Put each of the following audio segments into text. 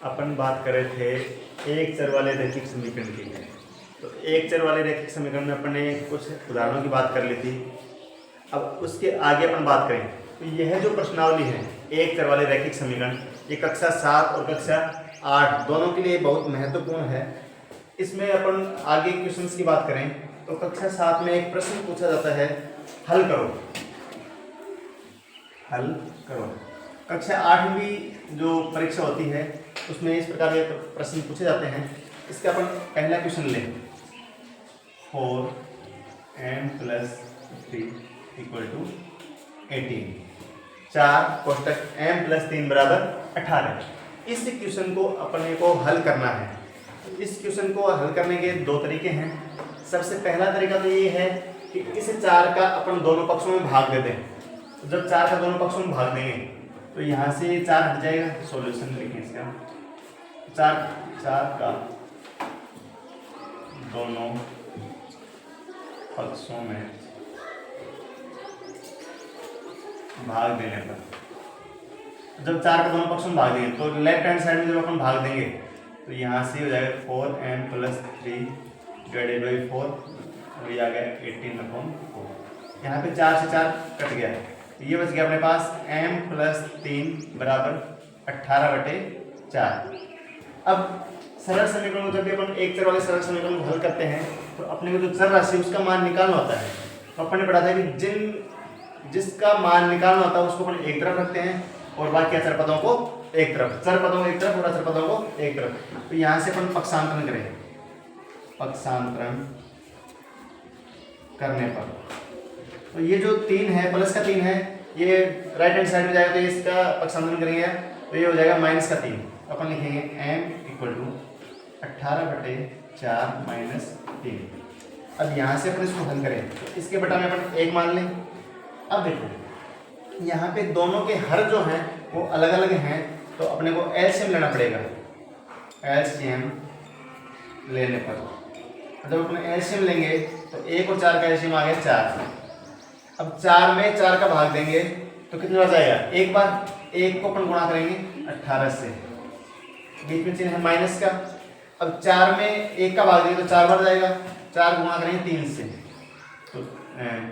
अपन बात कर रहे थे एक चर वाले रैखिक समीकरण की। तो एक चर वाले रैखिक समीकरण में अपन ने कुछ उदाहरणों की बात कर ली थी। अब उसके आगे अपन बात करें तो यह जो प्रश्नावली है एक चर वाले रैखिक समीकरण, ये कक्षा 7 और कक्षा 8 दोनों के लिए बहुत महत्वपूर्ण है। इसमें अपन आगे क्वेश्चंस की बात करें तो कक्षा 7 में एक प्रश्न पूछा जाता है, हल करो। हल करो। कक्षा 8 में भी जो परीक्षा होती है उसमें इस प्रकार के प्रश्न पूछे जाते हैं। इसका अपन पहला क्वेश्चन लें, 4m + 3 = 18, 4 कोष्टक m + 3 = 18। इस क्वेश्चन को अपने को हल करना है। इस क्वेश्चन को हल करने के दो तरीके हैं। सबसे पहला तरीका तो ये है कि इस 4 का अपन दोनों पक्षों में भाग दे दें। तो जब 4 का दोनों पक्षों में भाग देंगे तो यहाँ से 4 हट जाएगा। सॉल्यूशन लिखें इसका, 4 का दोनों पक्षों में भाग देने पर, जब 4 का दोनों पक्षों में भाग देंगे तो लेफ्ट हैंड साइड में जब अपन भाग देंगे तो यहाँ से हो जाएगा 4m + 3 / 4 और ये आ गया 18/4। यहाँ पे 4 से 4 कट गया, तो ये बच गया अपने पास m + 3 = 18/4। अब सरल समीकरण जब भी अपन एक चर वाले सरल समीकरण को हल करते हैं तो अपने को जो चर राशि उसका मान निकालना होता है। तो अपन ने पढ़ा था कि जिसका मान निकालना होता है उसको अपन एक तरफ रखते हैं और बाकी अचर पदों को एक तरफ, चर पदों को एक तरफ और अचर पदों को एक तरफ। तो यहाँ से अपन पक्षांतरण करें, पक्षांतरण करने पर तो ये जो 3 है प्लस का 3 है ये राइट हैंड साइड में जाएगा, तो इसका पक्षांतरण करेंगे तो ये हो जाएगा -3। अपन लिखेंगे m = 18/4 - 3। अब यहाँ से अपन इसको हल करें तो इसके बटा में अपन 1 मान लें। अब देखो यहाँ पे दोनों के हर जो हैं वो अलग अलग हैं, तो अपने को एलसीएम लेना पड़ेगा। एलसीएम लेने पर जब अपने एलसीएम लेंगे तो 1 और 4 का एलसीएम आ गया 4। अब 4 में 4 का भाग देंगे तो कितने बार जाएगा, एक बार। 1 को अपन गुणा करेंगे 18 से, बीच में चिन्ह है माइनस का। अब 4 में 1 का भाग देंगे तो 4 बार जाएगा, 4 गुणा करेंगे 3 से, तो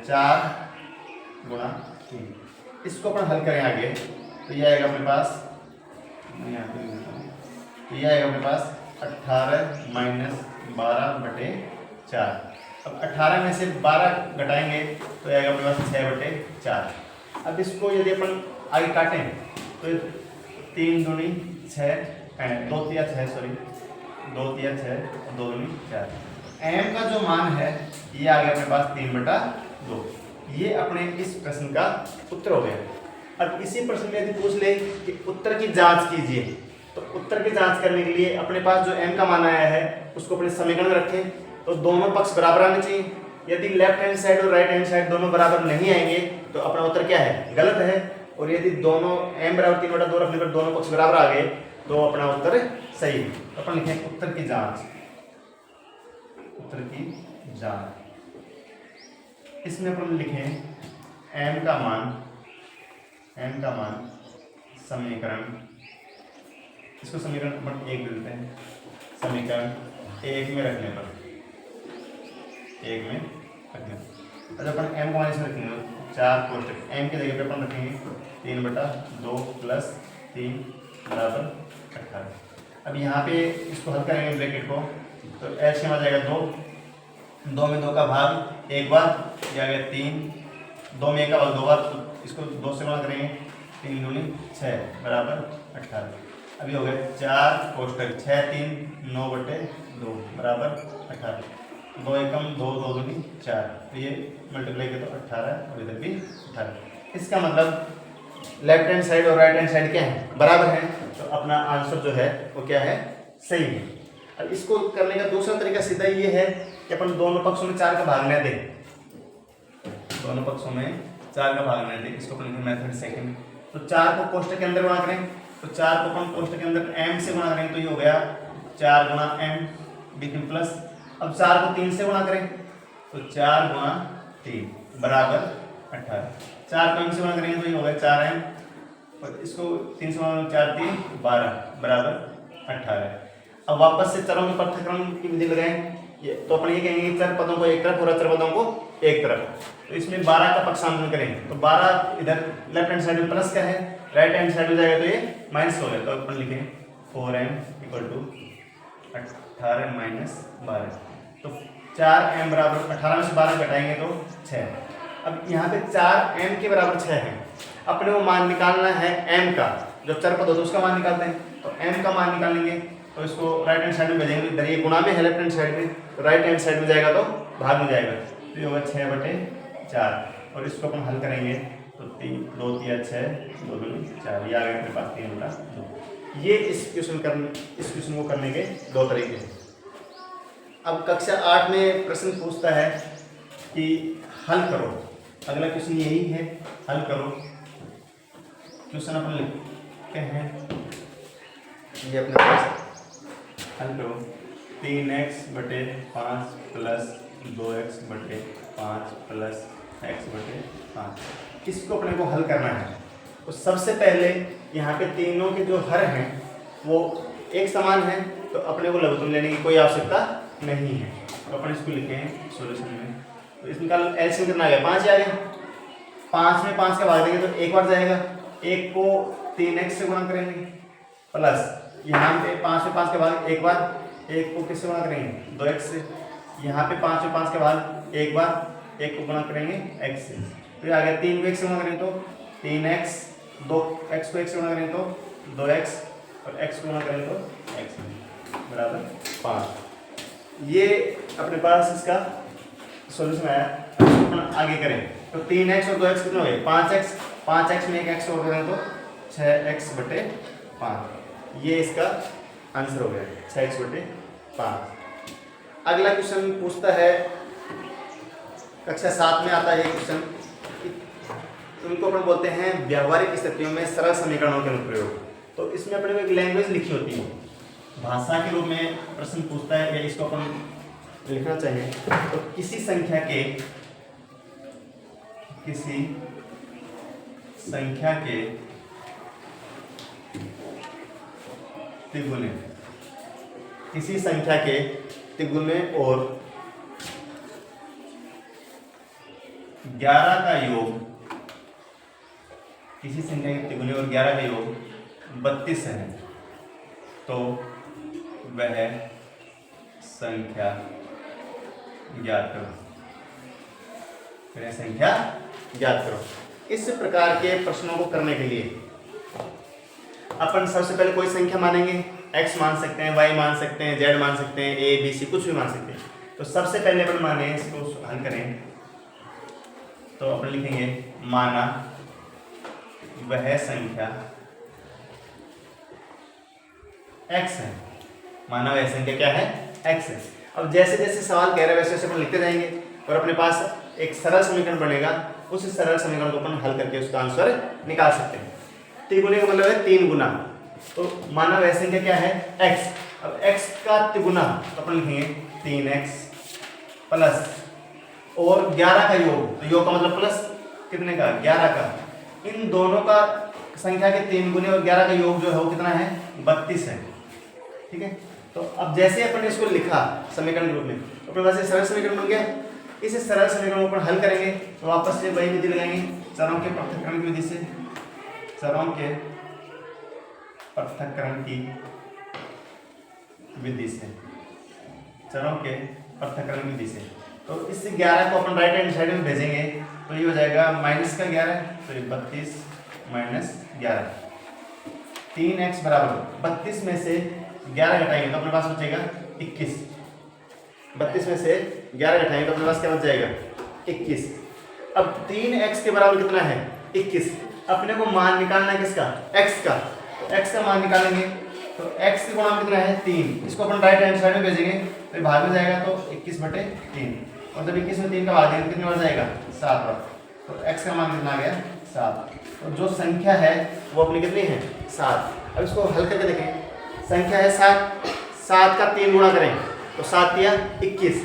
4 × 3। इसको अपन हल करें आगे तो ये आएगा अपने पास, ये आएगा अपने पास 18 - 12/4। अब 18 में से 12 घटाएंगे तो आएगा अपने पास 6/4। अब इसको यदि अपन आगे काटें तो 3 दूनी 6, 2 तिया 6, सॉरी 2 तिया 6 और 2 दूनी 4। m का जो मान है ये आ गया अपने पास 3/2। ये अपने इस प्रश्न का उत्तर हो गया। अब इसी प्रश्न में यदि पूछ ले कि उत्तर की जांच कीजिए, तो उत्तर की जांच करने के लिए अपने पास जो m का मान आया है उसको अपने समीकरण में रखें तो दोनों पक्ष बराबर आने चाहिए। यदि लेफ्ट हैंड साइड और राइट हैंड साइड दोनों बराबर नहीं आएंगे तो अपना उत्तर क्या है, गलत है। और यदि दोनों m = 3/2 रखने पर दोनों पक्ष बराबर आ गए तो अपना उत्तर सही है। तो अपन लिखें उत्तर की जांच, उत्तर की जांच। इसमें अपन लिखें m का मान समीकरण, इसको समीकरण नंबर 1 देते हैं। समीकरण 1 में रखने पर, 1 में रखने पर अपन m का मान इसमें रखेंगे 4 कोष्टक, m की जगह पे अपन रखेंगे 3/2 + 3 = 18। अब यहाँ पे इसको हल करेंगे ब्रैकेट को तो एलसीएम आ जाएगा 2 में 2 का भाग 1 बार, ये आ गया 3, 2 में 1 का भाग 2 बार, तो इसको 2 से गुणा करेंगे 3 दूनी 6 = 18। अभी हो गया 4 कोष्टक 6 3 9/2 = 18, 2 एकम 2 2 दूनी 4, तो ये मल्टीप्लाई किया तो 18 और इधर भी 18। इसका मतलब लेफ्ट हैंड साइड और राइट हैंड साइड क्या है, बराबर है। तो अपना आंसर जो है वो क्या है, सही है। अब इसको करने का दूसरा तरीका सीधा ये है कि अपन दोनों पक्षों में 4 का भाग न दें, दोनों पक्षों में 4 का भाग न दें। इसको अपन मेथड सेकंड, तो 4 को कोष्टक के अंदर गुणा करें तो 4 को अपन कोष्टक के अंदर m से गुणा करेंगे तो ये हो गया 4 × m, बीच में प्लस। अब 4 को 3 से गुणा करें तो 4 × 3 = 18। 4 को m से गुणा करेंगे तो ये हो गया 4m, और इसको 3 से गुणा 4 3 12 = 18। अब वापस से चरों के पृथक्करण की विधि लगाएं। ये तो अपन ये कहेंगे चर पदों को एक तरफ और अचर पदों को एक तरफ। तो इसमें 12 का पक्षांतर करें तो 12 इधर लेफ्ट हैंड साइड में प्लस का है, राइट हैंड साइड में जाएगा तो ये माइनस हो गया। तो अपन लिखें 4m इक्वल टू 18 माइनस 12। तो 4m बराबर 18 में से 12 घटाएंगे तो 6। अब यहाँ पे 4m के बराबर 6 है। अपने को मान निकालना है m का, जो चर पद होता है उसका मान निकालते हैं। तो m का मान निकालेंगे तो इसको राइट हैंड साइड में भेजेंगे। इधर ये गुणा में है लेफ्ट हैंड साइड में, तो राइट हैंड साइड में जाएगा तो भाग में जाएगा। तो ये होगा 6/4 और इसको अपन हल करेंगे तो 3 2 3 6 2 2 4 ये आ गया मेरे पास 3/2। ये इस क्वेश्चन को करने के दो तरीके हैं। अब कक्षा 8 में प्रश्न पूछता है कि हल करो। अगला क्वेश्चन यही है, हल करो। क्वेश्चन अपन लिखते हैं ये अपने पास, हल करो 3x/5 plus 2x/5 plus x/5। इसको अपने को हल करना है। तो सबसे पहले यहाँ पे तीनों के जो हर हैं वो एक समान है, तो अपने को लघुत्तम लेने की कोई आवश्यकता नहीं है। तो अपन इसको लिखें सॉल्यूशन में। तो इसमें का एलसीएम कितना आ गया, 5 आ गया। 5 में 5 का भाग देंगे तो एक बार जाएगा, एक को 3x से गुणा करेंगे प्लस यहाँ पे 5 में 5 का भाग एक बार, एक को किससे गुणा करेंगे 2x से। यहाँ पे 5 में 5 का भाग एक बार, एक को गुणा करेंगे x से। तो ये आ गया 3 को x से गुणा करें तो 3x, 2x को x से गुणा करें तो 2x और x को गुणा करें तो x बराबर 5। ये अपने पास इसका सॉल्यूशन आया। अपन आगे करें तो 3x और 2x कितने हो गए 5x, 5x में एक x और करें तो 6x/5। ये इसका आंसर हो गया 6x/5। अगला क्वेश्चन पूछता है, कक्षा 7 में आता है ये क्वेश्चन। उनको अपन बोलते हैं व्यावहारिक स्थितियों में सरल समीकरणों के अनुप्रयोग। तो इसमें अपने को एक लैंग्वेज लिखी होती है, भाषा के रूप में प्रश्न पूछता है या इसको अपन लिखना चाहिए। तो किसी संख्या के तिगुने, किसी संख्या के तिगुने और 11 का योग, किसी संख्या के तिगुने और 11 का योग 32 है, तो वह संख्या ज्ञात करो। वह संख्या ज्ञात करो। इस प्रकार के प्रश्नों को करने के लिए अपन सबसे पहले कोई संख्या मानेंगे, x मान सकते हैं, y मान सकते हैं, z मान सकते हैं, a b c कुछ भी मान सकते हैं। तो सबसे पहले अपन माने, इसको हल करें तो अपन लिखेंगे माना वह संख्या x है। माना वह संख्या क्या है, x है। अब जैसे जैसे सवाल कह रहे हैं वैसे वैसे अपन लिखते जाएंगे और अपने पास एक सरल समीकरण बनेगा। उस सरल समीकरण को अपन हल करके उसका आंसर निकाल सकते हैं। तिगुने का मतलब है 3 गुना। तो माना वह संख्या क्या है x। अब x का तिगुना तो अपन लिखेंगे 3x प्लस और 11 का योग। तो योग का मतलब प्लस कितने का, 11 का। इन दोनों का संख्या के 3 गुने और 11 का योग जो है वो कितना है, 32 है। ठीक है। तो अब जैसे अपन ने इसको लिखा समीकरण रूप में, तो अपने पास सरल समीकरण बन गया। इस सरल समीकरण को अपन हल करेंगे तो वापस से वही विधि लगाएंगे, चरों के पृथक्करण की विधि से। चरों के पृथक्करण की विधि से, चरों के पृथक्करण की विधि से। तो इस 11 को अपन राइट हैंड साइड में भेजेंगे तो ये हो जाएगा माइनस का 11, तो ये 32 माइनस 11। 3x बराबर 32 में से 11 घटाएंगे तो अपने पास बचेगा 21। 32 में से 11 घटाएंगे तो अपने पास क्या बच जाएगा, 21। अब 3x के बराबर कितना है, 21। अपने को मान निकालना है किसका, x का। तो x का मान निकालेंगे तो x के गुणा कितना है 3। इसको अपन राइट हैंड साइड में भेजेंगे तो भाग में जाएगा तो 21/3। और जब 21 में 3 का भाग देंगे कितनी बार जाएगा, 7 बार। तो x का मान कितना आ गया, 7। तो जो संख्या है वो अपनी कितनी है, 7। अब इसको हल करके देखें। संख्या है 7, 7 का 3 गुणा करें तो 7 दिया 21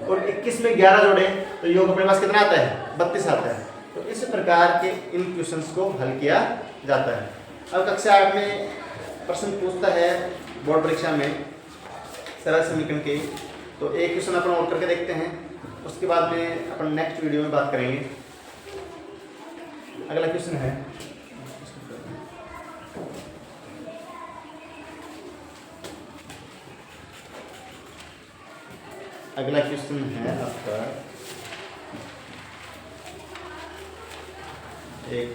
और 21 में 11 जोड़े तो योग अपने पास कितना आता है, 32 आता है। तो इस प्रकार के इन क्वेश्चंस को हल किया जाता है। अब कक्षा 8 में प्रश्न पूछता है बोर्ड परीक्षा में सरल समीकरण के, तो एक क्वेश्चन अपन और करके देखते हैं, उसके बाद में अपन नेक्स्ट वीडियो में बात करेंगे। अगला क्वेश्चन है, अगला क्वेश्चन है आपका एक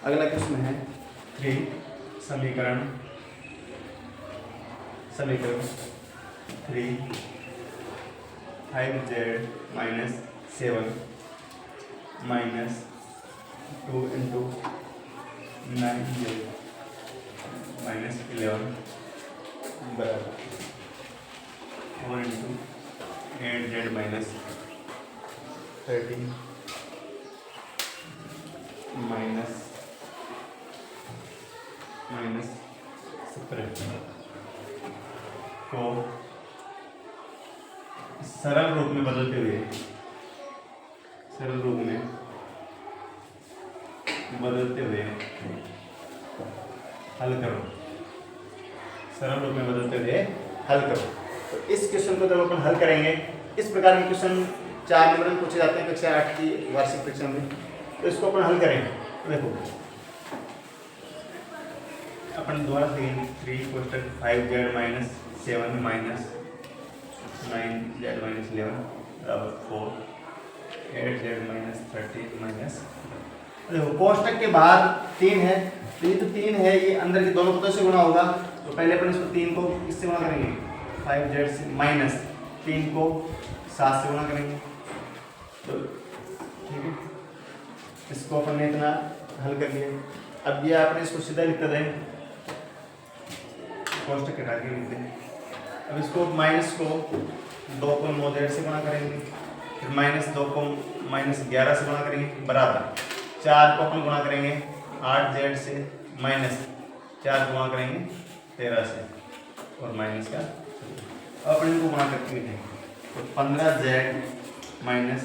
अगला क्वेश्चन है 3 समीकरण 3 5z minus 7 minus 2 into 9z minus 11 बराबर 4 इंटू 8z माइनस 13 माइनस 17 को सरल रूप में बदलते हुए हल करो। सरल रूप में बदलते हुए हल करो। तो इस क्वेश्चन को जब अपन हल करेंगे, इस प्रकार के क्वेश्चन 4 नंबर में पूछे जाते हैं कक्षा 8 की वार्षिक परीक्षा में, तो इसको अपन हल करेंगे। तो देखो अपन द्वारा 3 कोष्टक 5z minus 7 minus 9z minus 11 बराबर 4 8z माइनस 13 माइनस, देखो कोष्टक के बाहर 3 है, तो ये तो 3 है, ये अंदर के दोनों पदों से गुणा होगा। तो पहले अपन इसको 3 को किससे गुणा करेंगे, 5z से, माइनस 3 को 7 से गुणा करेंगे। तो ठीक है, इसको अपन ने इतना हल कर लिया। अब ये आपने इसको सीधा लिख दें, कोष्टक हटा के लिख दें। अब इसको माइनस को 2 को 9z से गुणा करेंगे, फिर माइनस 2 को माइनस 11 से गुणा करेंगे बराबर 4 को अपन गुणा करेंगे 8z से, माइनस 4 गुणा करेंगे 13 से और माइनस का। अब अपन इनको गुणा करके लिखेंगे, तो 15z माइनस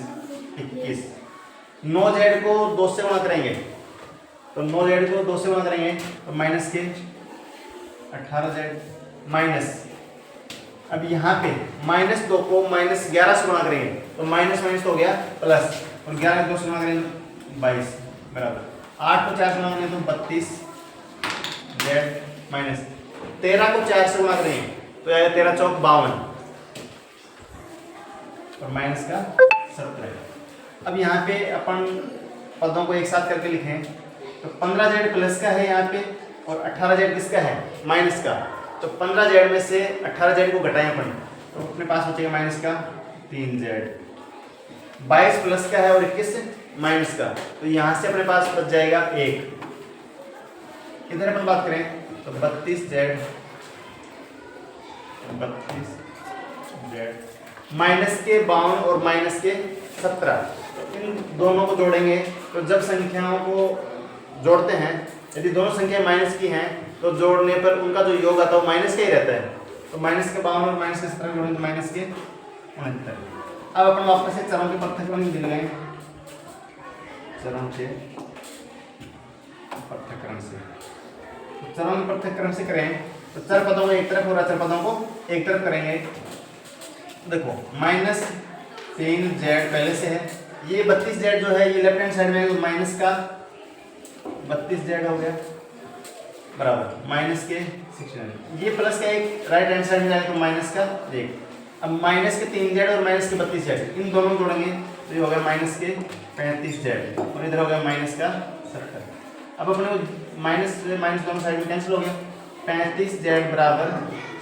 21, 9z को 2 से गुणा करेंगे, तो 9z को 2 से गुणा करेंगे तो माइनस के 18z माइनस, अब यहाँ पे माइनस 2 को माइनस 11 से गुणा करेंगे तो माइनस माइनस तो हो गया प्लस, और 11 को 2 से गुणा करेंगे तो 22 बराबर 8 को 4 से गुणा करेंगे तो 32z माइनस 13 को 4 से गुणा करेंगे तो आएगा 13 चौक 52 और माइनस का 17। अब यहाँ पे अपन पदों को एक साथ करके लिखें, तो 15z प्लस का है यहाँ पे और 18z किसका है, माइनस का। तो 15z में से 18z को घटाएं अपन, तो अपने पास बचेगा माइनस का 3z, 22 प्लस का है और 21 माइनस का, तो यहाँ से अपने पास बच जाएगा 1। इधर अपन बात करें तो 32z माइनस के 52 और माइनस के 17, तो इन दोनों को जोड़ेंगे। तो जब संख्याओं को जोड़ते हैं, यदि दोनों संख्या माइनस की हैं तो जोड़ने पर उनका जो योग आता है वो माइनस का ही रहता है। तो माइनस के 52 और माइनस के 17 जोड़ेंगे तो माइनस के 69। अब अपन वापस से चरों के पृथक्करण मिल गए, चरों के पृथक्करण से, तो चरों के पृथक्करण से करें तो चर पदों को एक तरफ और अचर पदों को एक तरफ करेंगे। देखो माइनस 3z पहले से है, ये 32z जो है ये लेफ्ट हैंड साइड में है, तो माइनस का 32z हो गया बराबर माइनस के 69, ये प्लस का एक राइट हैंड साइड में जाएगा तो माइनस का 1। अब माइनस के 3z और माइनस के 32z इन दोनों को जोड़ेंगे तो ये हो गया माइनस के 35z और इधर हो गया माइनस का 70। अब अपने को माइनस माइनस दोनों साइड में कैंसिल हो गया, 35z बराबर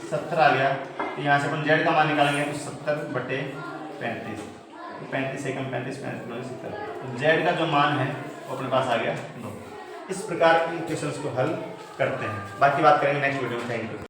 70 आ गया। तो यहाँ से अपन z का मान निकालेंगे तो 70/35, 35 से कम 35, 35 70, तो z का जो मान है वो अपने पास आ गया 2। इस प्रकार के क्वेश्चंस को हल करते हैं, बाकी बात करेंगे नेक्स्ट वीडियो में। Thank you.